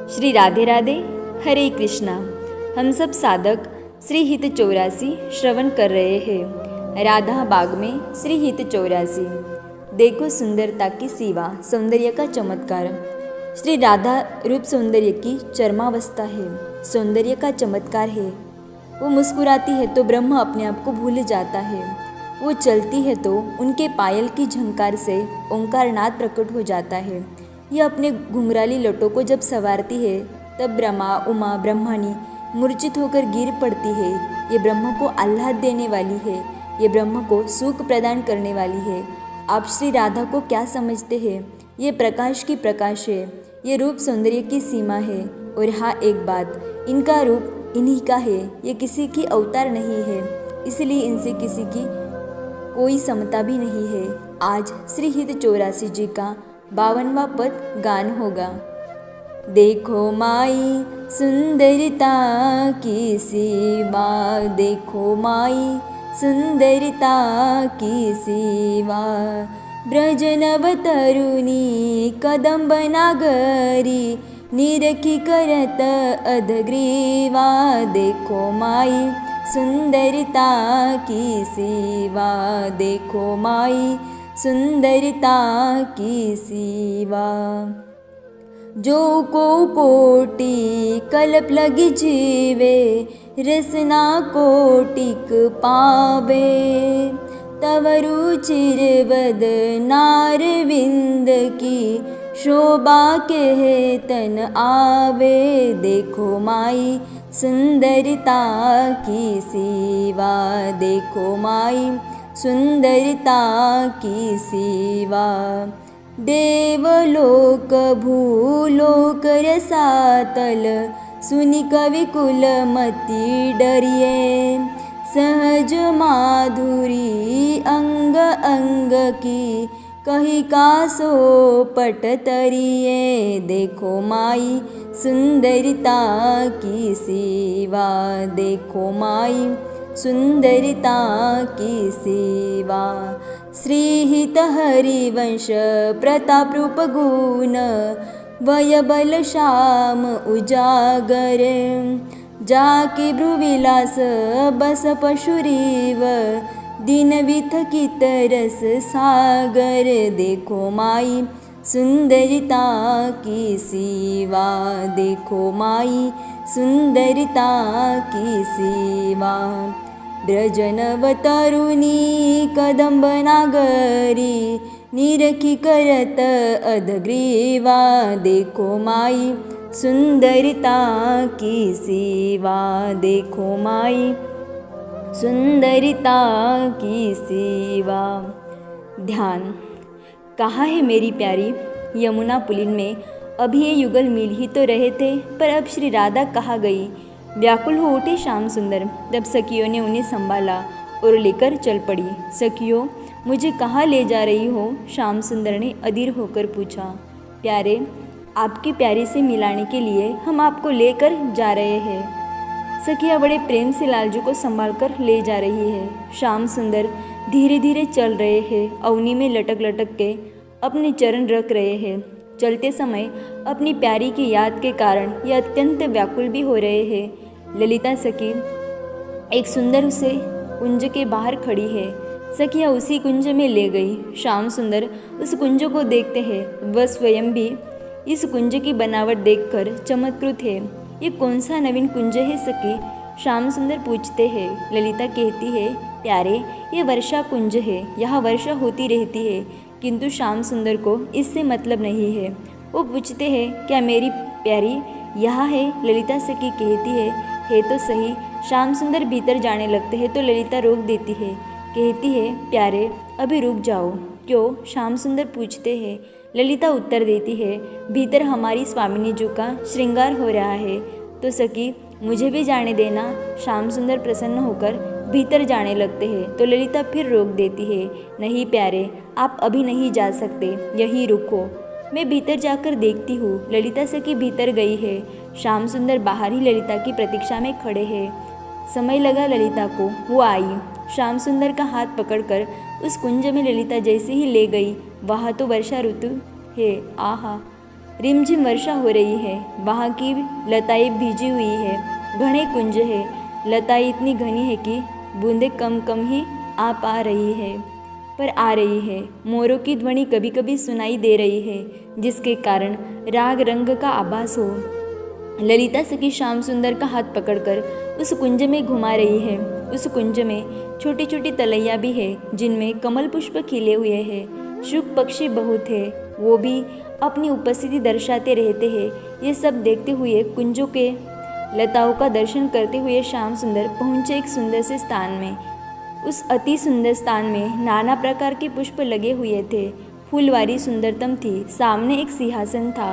श्री राधे राधे, हरे कृष्णा। हम सब साधक श्री हित 84 श्रवण कर रहे हैं। राधा बाग में श्री हित 84। देखो सुंदरता की सीमा, सौंदर्य का चमत्कार। श्री राधा रूप सौंदर्य की चरमावस्था है, सौंदर्य का चमत्कार है। वो मुस्कुराती है तो ब्रह्म अपने आप को भूल जाता है। वो चलती है तो उनके पायल की झंकार से ओंकारनाद प्रकट हो जाता है। ये अपने घुंघराली लटों को जब संवारती है तब ब्रह्मा उमा ब्रह्मणी मूर्छित होकर गिर पड़ती है। ये ब्रह्म को आह्लाद देने वाली है, ये ब्रह्म को सुख प्रदान करने वाली है। आप श्री राधा को क्या समझते हैं? ये प्रकाश की प्रकाश है, ये रूप सौंदर्य की सीमा है। और हाँ, एक बात, इनका रूप इन्हीं का है, ये किसी की अवतार नहीं है, इसलिए इनसे किसी की कोई समता भी नहीं है। आज श्री हित 84 जी का 52वां पद गान होगा। देखो माई सुंदरता की सीमा, देखो माई सुंदरता की सीमा। ब्रज नव तरुणी कदम्ब नागरी, निरखी करत अधग्रीवा। देखो माई सुंदरता की सीमा, देखो माई सुंदरता की सीमा। जो को कोटि कल्प लगी जीवे, रसना कोटिक पावे। तव रुचिरवद नारविंद की, शोभा के तन आवे। देखो माई सुंदरता की सीमा, देखो माई सुंदरता की सीमा। देवलोक भूलोक रसातल, सुनि कवि कुल मति डरिए। सहज माधुरी अंग अंग की, कही का सो पट तरिए। देखो माई सुंदरता की सीमा, देखो माई सुंदरता की सेवा। श्री हित हरिवंश प्रताप रूप गुण, वय बल श्याम उजागर। जाके भ्रुविलास बस पशुरीव, दिन विथ की तरस सागर। देखो माई सुंदरता की सेवा, देखो माई सुंदरता की सेवा। ब्रज नव तरुणी कदम्ब नागरी, निरखी करत अधग्रीवा। देखो माई सुंदरता की सेवा, देखो माई सुंदरता की सेवा। ध्यान। कहाँ है मेरी प्यारी? यमुना पुलिन में अभी ये युगल मिल ही तो रहे थे, पर अब श्री राधा कहाँ गई? व्याकुल हो उठे श्याम सुंदर। तब सखियों ने उन्हें संभाला और लेकर चल पड़ी। सखियों, मुझे कहाँ ले जा रही हो? श्याम सुंदर ने अधीर होकर पूछा। प्यारे, आपकी प्यारी से मिलाने के लिए हम आपको लेकर जा रहे हैं। सखियाँ बड़े प्रेम से लालजू को संभाल कर ले जा रही है। श्याम सुंदर धीरे धीरे चल रहे हैं, अवनी में लटक लटक के अपने चरण रख रहे हैं। चलते समय अपनी प्यारी की याद के कारण ये अत्यंत व्याकुल भी हो रहे हैं। ललिता सखी एक सुंदर से कुंज के बाहर खड़ी है। सखिया उसी कुंज में ले गई। श्याम सुंदर उस कुंज को देखते हैं। वह स्वयं भी इस कुंज की बनावट देखकर चमत्कृत है। ये कौन सा नवीन कुंज है सखी? श्याम सुंदर पूछते हैं। ललिता कहती है, प्यारे, ये वर्षा कुंज है, यहाँ वर्षा होती रहती है। किंतु श्याम सुंदर को इससे मतलब नहीं है। वो पूछते हैं, क्या मेरी प्यारी यहाँ है? ललिता सखी कहती है तो सही। श्याम सुंदर भीतर जाने लगते हैं तो ललिता रोक देती है, कहती है, प्यारे अभी रुक जाओ। क्यों? श्याम सुंदर पूछते हैं। ललिता उत्तर देती है, भीतर हमारी स्वामिनी जी का श्रृंगार हो रहा है, तो सखी मुझे भी जाने देना। श्याम सुंदर प्रसन्न होकर भीतर जाने लगते हैं तो ललिता फिर रोक देती है, नहीं प्यारे, आप अभी नहीं जा सकते, यहीं रुको, मैं भीतर जाकर देखती हूँ। ललिता सखी भीतर गई है। श्याम सुंदर बाहर ही ललिता की प्रतीक्षा में खड़े हैं। समय लगा ललिता को, वो आई। श्याम सुंदर का हाथ पकड़कर उस कुंज में ललिता जैसे ही ले गई, वहाँ तो वर्षा ऋतु है। आहा, रिमझिम वर्षा हो रही है। वहाँ की लताएं भीजी हुई है। घने कुंज है। लताएं इतनी घनी है कि बूंदें कम कम ही आ पा रही है, पर आ रही है। मोरों की ध्वनि कभी कभी सुनाई दे रही है, जिसके कारण राग रंग का आभास हो। ललिता सखी श्याम सुंदर का हाथ पकड़कर उस कुंज में घुमा रही है। उस कुंज में छोटी छोटी तलैया भी है, जिनमें कमल पुष्प खिले हुए हैं। शुक पक्षी बहुत है, वो भी अपनी उपस्थिति दर्शाते रहते हैं। ये सब देखते हुए कुंजों के लताओं का दर्शन करते हुए श्याम सुंदर पहुँचे एक सुंदर से स्थान में। उस अति सुंदर स्थान में नाना प्रकार के पुष्प लगे हुए थे। फूलवारी सुंदरतम थी। सामने एक सिंहासन था,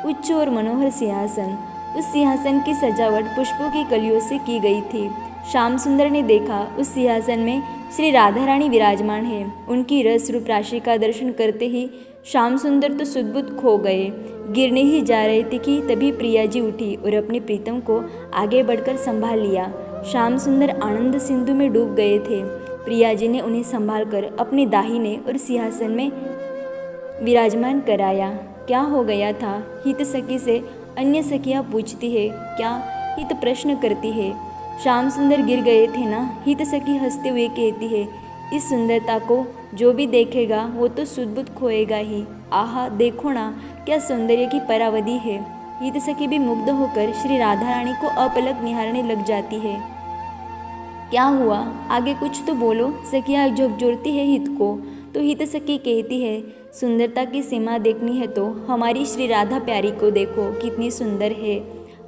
उच्च और मनोहर सिंहासन। उस सिंहासन की सजावट पुष्पों की कलियों से की गई थी। श्याम सुंदर ने देखा, उस सिंहासन में श्री राधा रानी विराजमान है। उनकी रस रूप राशि का दर्शन करते ही श्याम सुंदर तो सुदबुद खो गए। गिरने ही जा रहे थे कि तभी प्रिया जी उठी और अपने प्रीतम को आगे बढ़कर संभाल लिया। श्याम सुंदर आनंद सिंधु में डूब गए थे। प्रिया जी ने उन्हें संभालकर अपने दाहिने और सिंहासन में विराजमान कराया। क्या हो गया था? हित सखी से अन्य सखियाँ पूछती है, क्या हित प्रश्न करती है। श्याम सुंदर गिर गए थे ना? हित सखी हंसते हुए कहती है, इस सुंदरता को जो भी देखेगा वो तो सुदबुद खोएगा ही। आहा, देखो ना, क्या सौंदर्य की परावधि है। हित सखी भी मुग्ध होकर श्री राधा रानी को अपलक निहारने लग जाती है। क्या हुआ? आगे कुछ तो बोलो। सखियाँ झकझोरती है हित को। तो हित सखी कहती है, सुंदरता की सीमा देखनी है तो हमारी श्री राधा प्यारी को देखो, कितनी सुंदर है।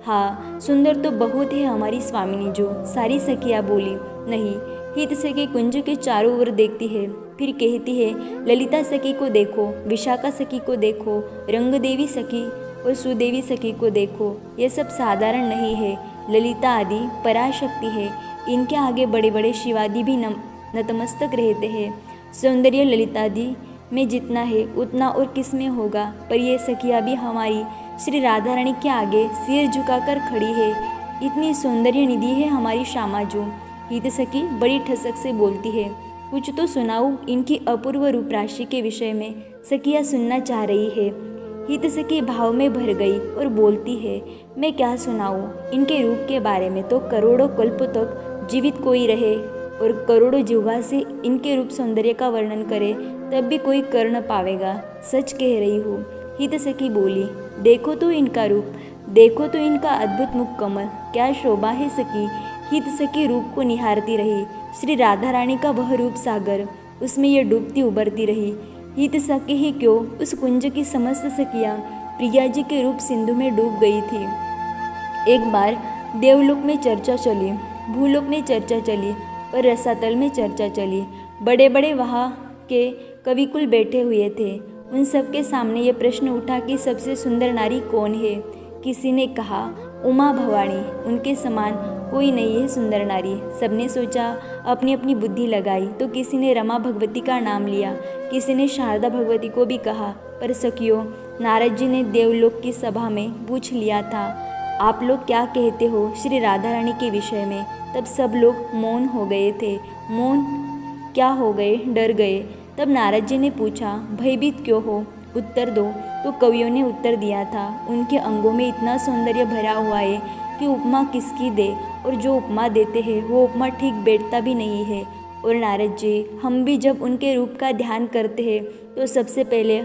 हाँ, सुंदर तो बहुत है हमारी स्वामिनी जो। सारी सखियाँ बोली। नहीं। हित सखी कुंज के चारों ओर देखती है, फिर कहती है, ललिता सखी को देखो, विशाखा सखी को देखो, रंग देवी सखी और सुदेवी सखी को देखो। ये सब साधारण नहीं है। ललिता आदि पराशक्ति है। इनके आगे बड़े बड़े शिवादि भी नतमस्तक रहते हैं। सौंदर्य ललितादि में जितना है उतना और किस में होगा। पर ये सखियाँ भी हमारी श्री राधा रानी के आगे सिर झुकाकर खड़ी है। इतनी सौंदर्य निधि है हमारी श्यामा जो। हित सखी बड़ी ठसक से बोलती है, कुछ तो सुनाओ। इनकी अपूर्व रूप राशि के विषय में सखियाँ सुनना चाह रही है। हित सखी भाव में भर गई और बोलती है, मैं क्या सुनाऊँ। इनके रूप के बारे में तो करोड़ों कल्प तक जीवित कोई रहे और करोड़ों जिह्वा से इनके रूप सौंदर्य का वर्णन करे तब भी कोई कर न पावेगा। सच कह रही हूँ। हित सखी बोली, देखो तो इनका रूप, देखो तो इनका अद्भुत मुख कमल, क्या शोभा है सखी। हित सखी रूप को निहारती रही। श्री राधा रानी का वह रूप सागर, उसमें यह डूबती उभरती रही। हित सखी ही क्यों, उस कुंज की समस्त सखियाँ प्रिया जी के रूप सिंधु में डूब गई थी। एक बार देवलोक में चर्चा चली, भूलोक में चर्चा चली और रसातल में चर्चा चली। बड़े बड़े वहाँ के कविकुल बैठे हुए थे। उन सबके सामने ये प्रश्न उठा कि सबसे सुंदर नारी कौन है। किसी ने कहा, उमा भवानी, उनके समान कोई नहीं है सुंदर नारी। सबने सोचा, अपनी अपनी बुद्धि लगाई। तो किसी ने रमा भगवती का नाम लिया, किसी ने शारदा भगवती को भी कहा। पर सखियों, नारद जी ने देवलोक की सभा में पूछ लिया था, आप लोग क्या कहते हो श्री राधा रानी के विषय में। तब सब लोग मौन हो गए थे। मौन क्या हो गए, डर गए। तब नारद जी ने पूछा, भयभीत क्यों हो, उत्तर दो। तो कवियों ने उत्तर दिया था, उनके अंगों में इतना सौंदर्य भरा हुआ है कि उपमा किसकी दे, और जो उपमा देते हैं वो उपमा ठीक बैठता भी नहीं है। और नारद जी, हम भी जब उनके रूप का ध्यान करते हैं तो सबसे पहले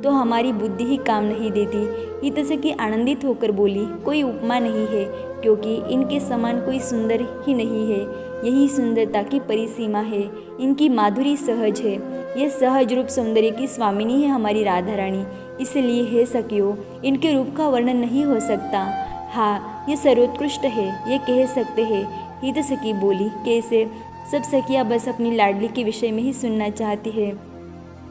तो हमारी बुद्धि ही काम नहीं देती। हित सखी आनंदित होकर बोली, कोई उपमा नहीं है, क्योंकि इनके समान कोई सुंदर ही नहीं है। यही सुंदरता की परिसीमा है। इनकी माधुरी सहज है। ये सहज रूप सौंदर्य की स्वामिनी है हमारी राधा रानी। इसलिए हे सखियों, इनके रूप का वर्णन नहीं हो सकता। हाँ, ये सर्वोत्कृष्ट है, ये कह सकते हैं। हित सखी बोली, कैसे? सब सखियाँ बस अपनी लाडली के विषय में ही सुनना चाहती है।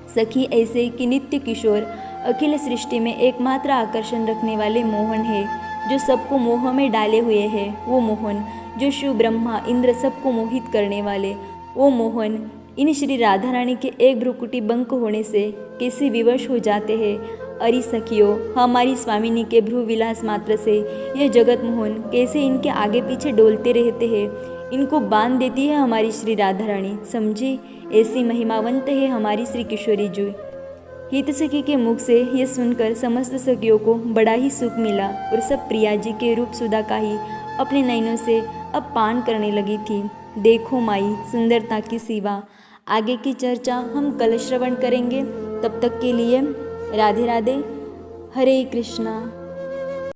सखी ऐसे कि नित्य किशोर अखिल सृष्टि में एकमात्र आकर्षण रखने वाले मोहन है, जो सबको मोह में डाले हुए है। वो मोहन जो शिव ब्रह्मा इंद्र सबको मोहित करने वाले, वो मोहन इन श्री राधा रानी के एक भ्रुकुटी बंक होने से कैसे विवश हो जाते हैं। अरे सखियों, हमारी स्वामिनी के भ्रू विलास मात्र से यह जगत मोहन कैसे इनके आगे पीछे डोलते रहते हैं। इनको बांध देती है हमारी श्री राधा रानी। समझी, ऐसी महिमावंत है हमारी श्री किशोरी जी। हित सखी के मुख से यह सुनकर समस्त सखियों को बड़ा ही सुख मिला और सब प्रिया जी के रूप सुधा का ही अपने नयनों से अब पान करने लगी थी। देखो माई सुंदरता की सीमा। आगे की चर्चा हम कल श्रवण करेंगे। तब तक के लिए राधे राधे, हरे कृष्णा।